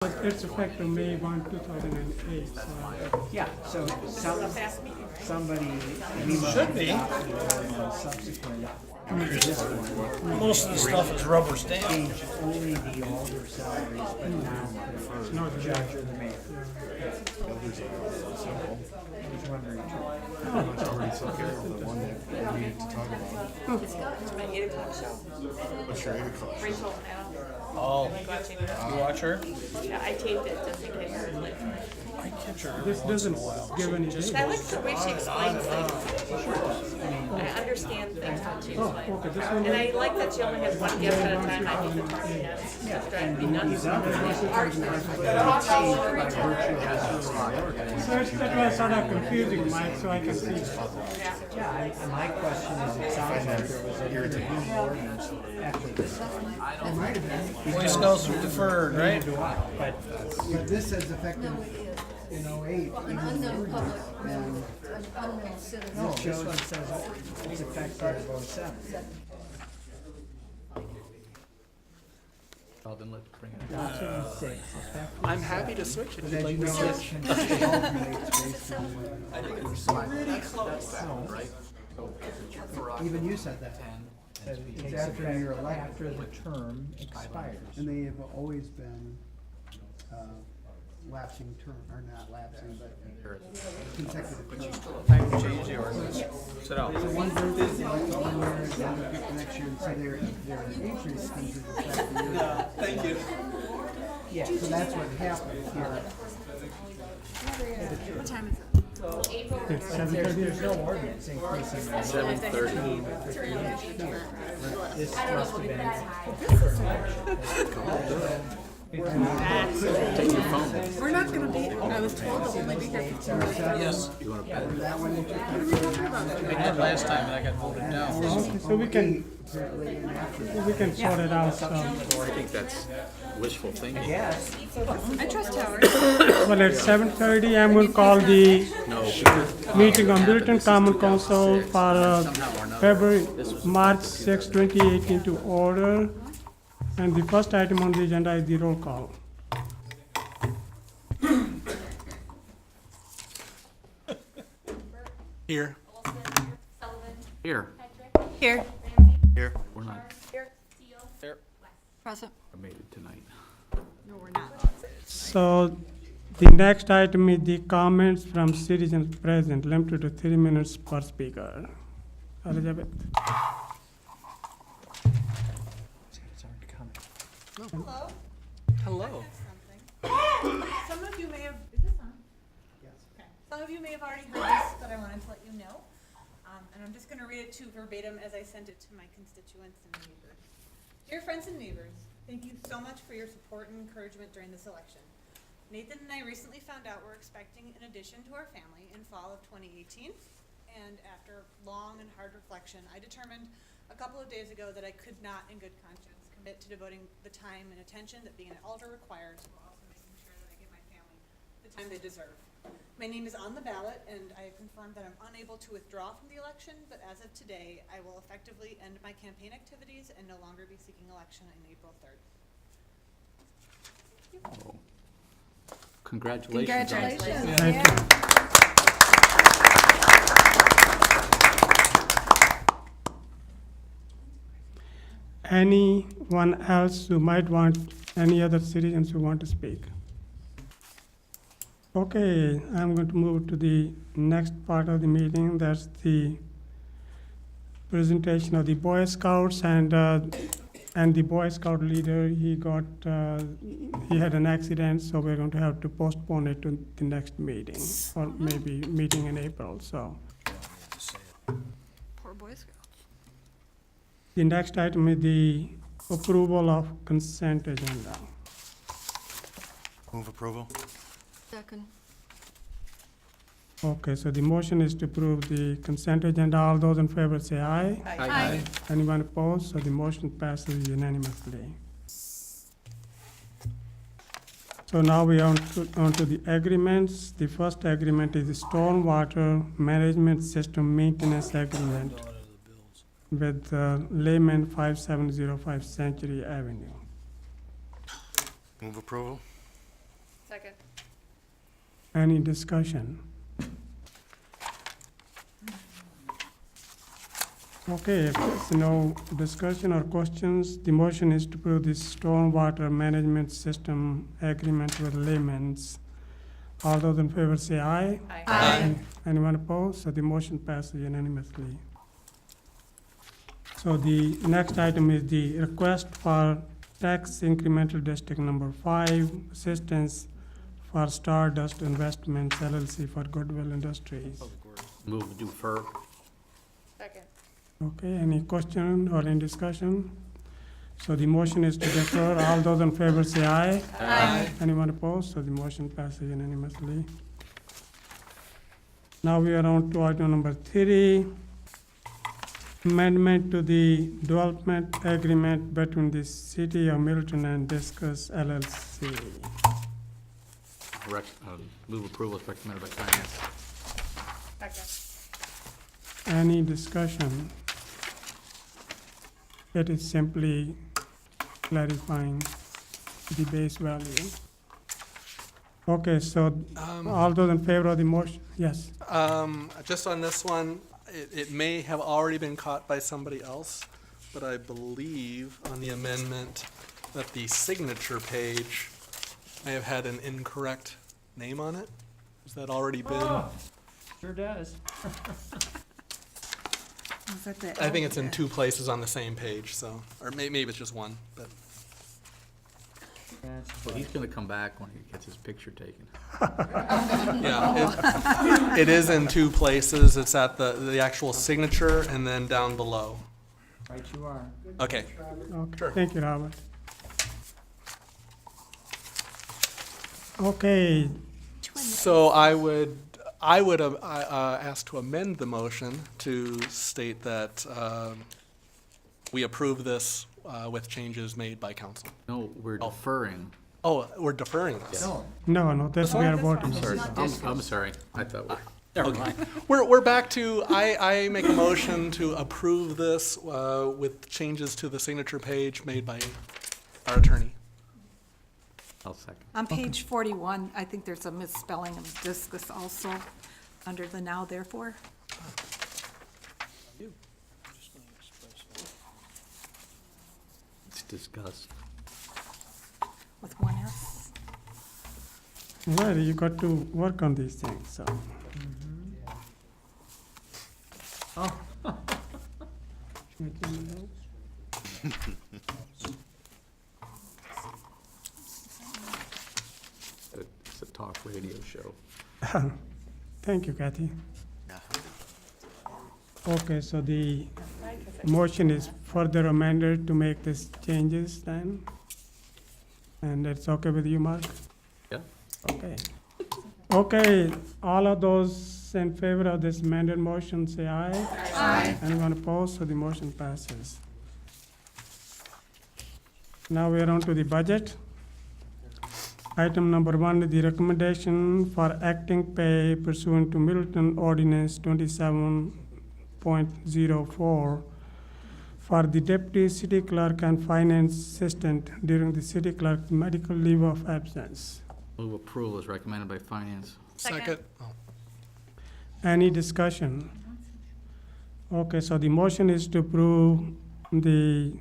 It's effective May 1, 2008. So Yeah, so somebody, we must Should be. subsequent Most of the stuff is rubber stamped. change only the older salaries, but now the judge or the mayor. I was wondering. It's already took care of the one that we needed to talk about. It's my 8 o'clock show. What's your 8 o'clock? Rachel, Oh, watching it. you watch her? Yeah, I taped it just in case. Like, I catch her. this doesn't give any date. I like the way she explains things. I understand things not too. Oh, okay, this one. And I like that she only has one guest at a time. I think the talking heads just driving me nuts. So it was sort of confusing, Mike, so I can see. Yeah, and my question is, it sounds like there was an intervening ordinance after this. It might have been, Boy Scouts are deferred, right? but this says effective in '08. An unknown public, an unknown citizen. No, this one says it's effective '07. Well, then let's bring it. Document 6, effective. I'm happy to switch it. But as you know, this alternates based on what, even you said that. Says it It's takes after effect you're elected. after the term expires. And they have always been lapsing term, or not lapsing, but consecutive terms. Time to change the ordinance. Sit down. So one person is like 1 year, and then the next year, and so their increase comes into effect the year. Thank you. Yeah, So that's what happened here. What time is it? It's There's 7:30. no ordinance increasing that. 7:30. This must have been. Take your phone. We're not gonna be, I was told to only be here for 2 minutes. Yes, You want to And that one into effect. I did last time and I got voted down. Okay, so we can sort it out. So. I think that's wishful thinking. Yes. I trust Howard. Well, at 7:30, I'm going to call the No, meeting on Middleton Common Council for somehow or another. February, March 6, 2018 to order. And the first item on the agenda is the roll call. Here. Here. Here. Here. We're not. Here. Present. I made it tonight. No, we're not. So the next item is the comments from citizens present, limited to 3 minutes per speaker. Elizabeth? It's already coming. Hello. Hello. Some of you may have, is this on? Yes. Okay. Some of you may have already heard this, but I wanted to let you know. And I'm just gonna read it to verbatim as I sent it to my constituents and neighbors. Dear friends and neighbors, thank you so much for your support and encouragement during this election. Nathan and I recently found out we're expecting an addition to our family in fall of 2018. And after long and hard reflection, I determined a couple of days ago that I could not in good conscience commit to devoting the time and attention that being an elder requires, while also making sure that I give my family the time they deserve. My name is on the ballot, and I have confirmed that I'm unable to withdraw from the election, but as of today, I will effectively end my campaign activities and no longer be seeking election on April 3rd. Oh. Congratulations. Congratulations. Thank you. Anyone else who might want, any other citizens who want to speak? Okay, I'm going to move to the next part of the meeting. That's the presentation of the Boy Scouts and the Boy Scout leader. He had an accident, so we're going to have to postpone it to the next meeting, or maybe meeting in April. So Poor Boy Scout. the next item is the approval of consent agenda. Move approval? Second. Okay, so the motion is to approve the consent agenda. All those in favor say aye. Aye. Anyone opposed? So the motion passes unanimously. So now we are on to the agreements. The first agreement is the stormwater management system maintenance agreement with Layman 5705 Century Avenue. Move approval? Second. Any discussion? Okay, if there's no discussion or questions, the motion is to approve the stormwater management system agreement with Layman's. All those in favor say aye. Aye. Anyone opposed? So the motion passes unanimously. So the next item is the request for tax incremental district number 5, assistance for Stardust Investments LLC for Goodwill Industries. Move to defer. Second. Okay, any question or any discussion? So the motion is to defer. All those in favor say aye. Aye. Anyone opposed? So the motion passes unanimously. Now we are on to item number 3, amendment to the development agreement between the City of Middleton and Discuss LLC. Move approval is recommended by finance. Second. Any discussion? It is simply clarifying the base value. Okay, so all those in favor of the motion? Yes. Just on this one, it may have already been caught by somebody else, but I believe on the amendment that the signature page may have had an incorrect name on it. Has that already been? Sure does. Was that the I think it's in 2 places on the same page, so, or maybe it's just one, but. That's Well, he's gonna come back when he gets his picture taken. Yeah, it is in 2 places. It's at the actual signature and then down below. right you are. Okay. Okay, thank you, Robert. Okay, So I would ask to amend the motion to state that we approve this with changes made by council. No, we're deferring. Oh, we're deferring this. no, that's we are voting. Sorry, I'm sorry. I thought we. Never mind. We're back to, I make a motion to approve this with changes to the signature page made by our attorney. I'll second. On page 41, I think there's a misspelling of discus also, under the now therefore. It's discussed. With one S. Well, you got to work on these things, so. It's a talk radio show. Thank you, Kathy. Okay, so the motion is further amended to make these changes then? And it's okay with you, Mark? Yeah. Okay. Okay, all of those in favor of this amended motion, say aye. Aye. Anyone opposed? So the motion passes. Now we are on to the budget. Item number 1, the recommendation for acting pay pursuant to Middleton Ordinance 27.04 for the deputy city clerk and finance assistant during the city clerk's medical leave of absence. Move approval is recommended by finance. Second. Any discussion? Okay, so the motion is to approve the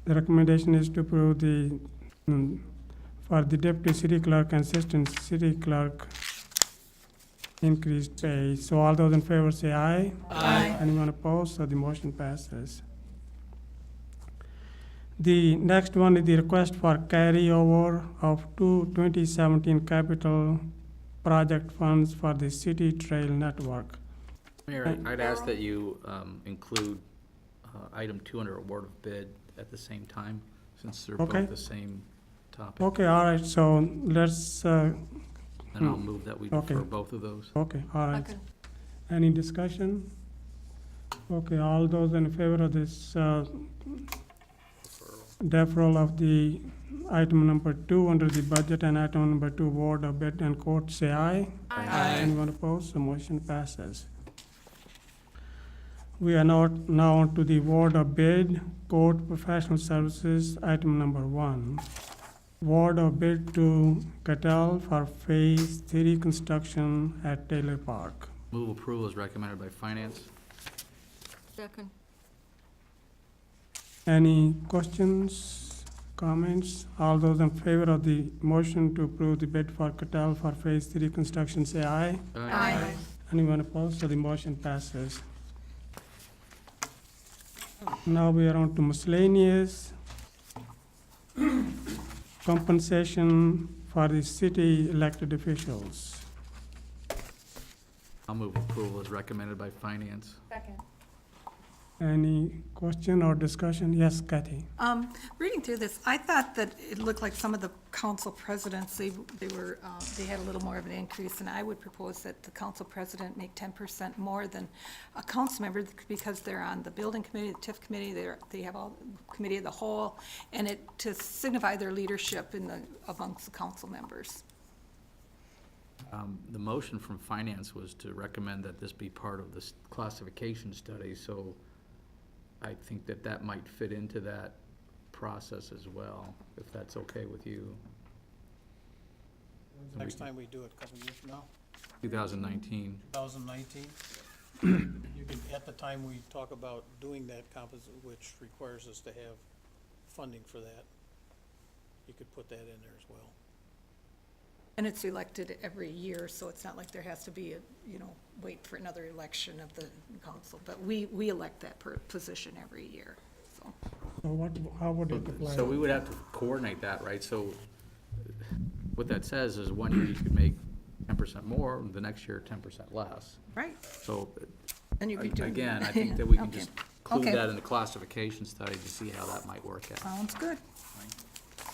recommendation is to approve the, for the deputy city clerk and assistant city clerk increased pay. So all those in favor say aye. Aye. Anyone opposed? So the motion passes. The next one is the request for carryover of 2017 capital project funds for the city trail network. Mayor, I'd ask that you include item 2 under award of bid at the same time, since they're Okay. both the same topic. Okay, all right, so let's, And I'll move that we Okay. defer both of those. okay, all right. Okay. Any discussion? Okay, all those in favor of this deferral of the item number 2 under the budget and item number 2 award of bid and quote, say aye. Aye. Anyone opposed? The motion passes. We are now on to the award of bid, quote, professional services, item number 1. award of bid to Cattell for Phase 3 construction at Taylor Park. Move approval is recommended by finance. Second. Any questions, comments? All those in favor of the motion to approve the bid for Cattell for Phase 3 construction, say aye. Aye. Anyone opposed? So the motion passes. Now we are on to miscellaneous. Compensation for the city elected officials. I'll move approval is recommended by finance. Second. Any question or discussion? Yes, Kathy? Reading through this, I thought that it looked like some of the council presidents, they had a little more of an increase, and I would propose that the council president make 10% more than a council member, because they're on the building committee, the TIF committee, they have all, committee of the whole, and to signify their leadership amongst the council members. The motion from finance was to recommend that this be part of this classification study, so I think that might fit into that process as well, if that's okay with you. Next time we do it, a couple years from now, 2019. 2019, you could, at the time we talk about doing that composite, which requires us to have funding for that, you could put that in there as well. And it's elected every year, so it's not like there has to be wait for another election of the council, but we elect that position every year, so. So how would it apply? So we would have to coordinate that, right? So what that says is 1 year you could make 10% more, the next year 10% less. Right. So And you'd be doing. again, I think that we can Okay. just include Okay. that in the classification study to see how that might work out. Sounds good.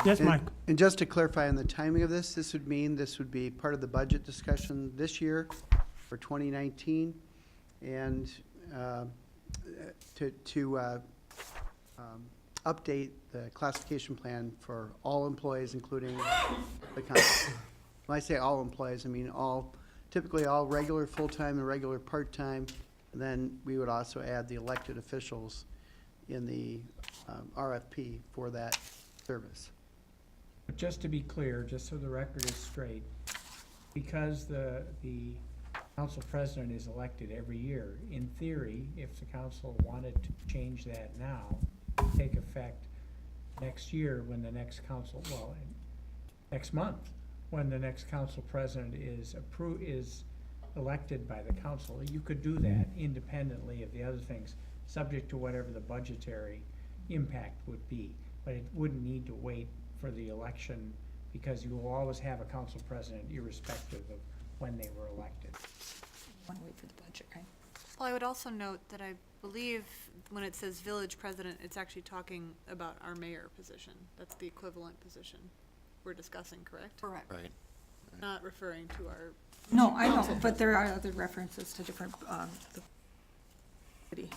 Yes, Mike? And just to clarify on the timing of this would mean this would be part of the budget discussion this year for 2019, and to update the classification plan for all employees, including the council. When I say all employees, I mean typically all regular full-time and regular part-time, and then we would also add the elected officials in the RFP for that service. But just to be clear, just so the record is straight, because the council president is elected every year, in theory, if the council wanted to change that now, it would take effect next year when the next next month, when the next council president is elected by the council. You could do that independently of the other things, subject to whatever the budgetary impact would be. But it wouldn't need to wait for the election, because you will always have a council president irrespective of when they were elected. Want to wait for the budget, right? Well, I would also note that I believe when it says village president, it's actually talking about our mayor position. That's the equivalent position we're discussing, correct? Correct. Right. Not referring to our. No, I know, but there are other references to different, the city.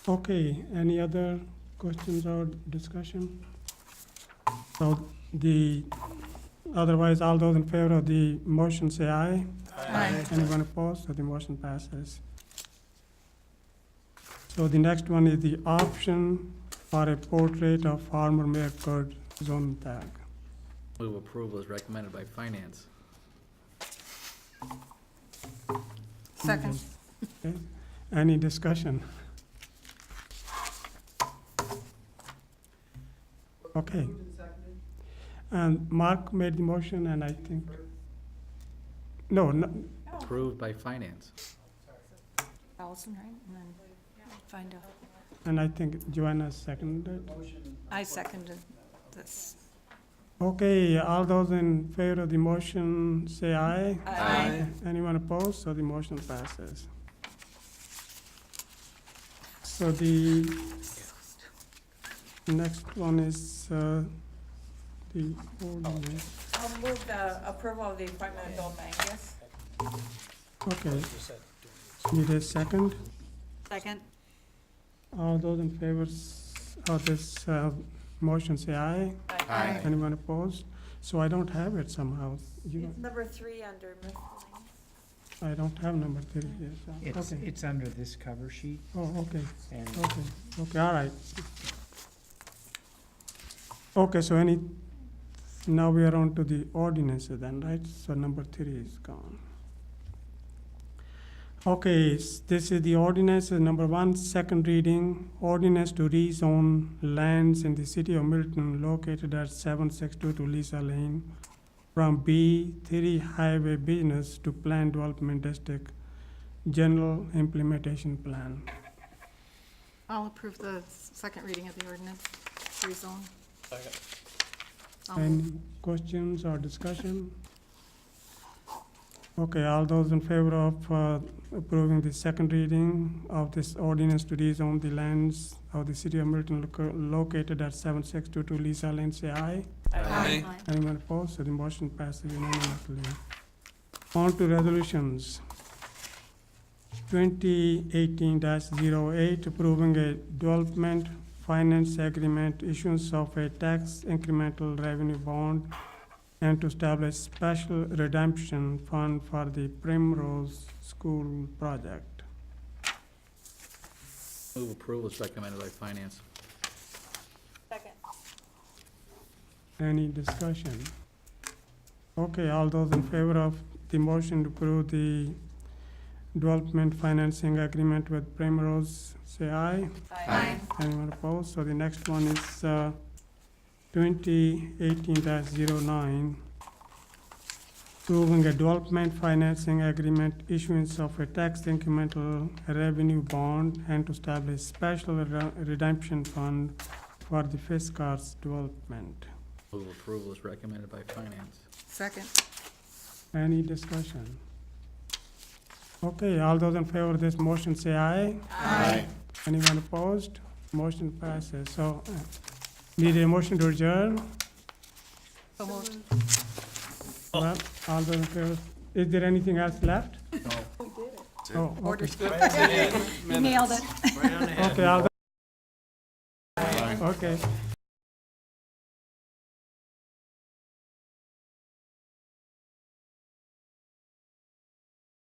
Okay, any other questions or discussion? So otherwise, all those in favor of the motion say aye. Aye. Anyone opposed? So the motion passes. So the next one is the option for a portrait of former Mayor Kurt Zonentag. Move approval is recommended by finance. Second. Okay. Any discussion? Okay. And Mark made the motion, and I think, no, Approved by finance. Allison, right? And then find out. and I think Joanna seconded. I seconded this. Okay, all those in favor of the motion say aye. Aye. Anyone opposed? So the motion passes. So the next one is the ordinance. I'll move the approval of the appointment of Bill Mangus. Okay, Just said, need a second? Second. All those in favor of this motion say aye. Aye. Anyone opposed? So I don't have it somehow. You It's number 3 under miscellaneous. I don't have number 3 here, so, okay. It's under this cover sheet, Oh, okay, and okay, all right. Okay, so now we are on to the ordinances then, right? So number 3 is gone. Okay, this is the ordinance, number 1, second reading, ordinance to rezone lands in the city of Middleton located at 762 Lisa Lane from B3 Highway Business to Plan Development District, General Implementation Plan. I'll approve the second reading of the ordinance, rezone. Second. Any questions or discussion? Okay, all those in favor of approving the second reading of this ordinance to rezone the lands of the city of Middleton located at 7622 Lisa Lane, say aye. Aye. Anyone opposed? So the motion passes unanimously. On to resolutions. 2018-08, approving a development finance agreement, issuance of a tax incremental revenue bond, and to establish special redemption fund for the Primrose School project. Move approval is recommended by finance. Second. Any discussion? Okay, all those in favor of the motion to approve the development financing agreement with Primrose, say aye. Aye. Anyone opposed? So the next one is 2018-09, approving a development financing agreement, issuance of a tax incremental revenue bond, and to establish special redemption fund for the Fish Cars development. Move approval is recommended by finance. Second. Any discussion? Okay, all those in favor of this motion say aye. Aye. Anyone opposed? Motion passes. So, need a motion to adjourn? So moved. Well, all those in favor, is there anything else left? No. Oh, okay. Orders. You nailed it. Okay, all, okay.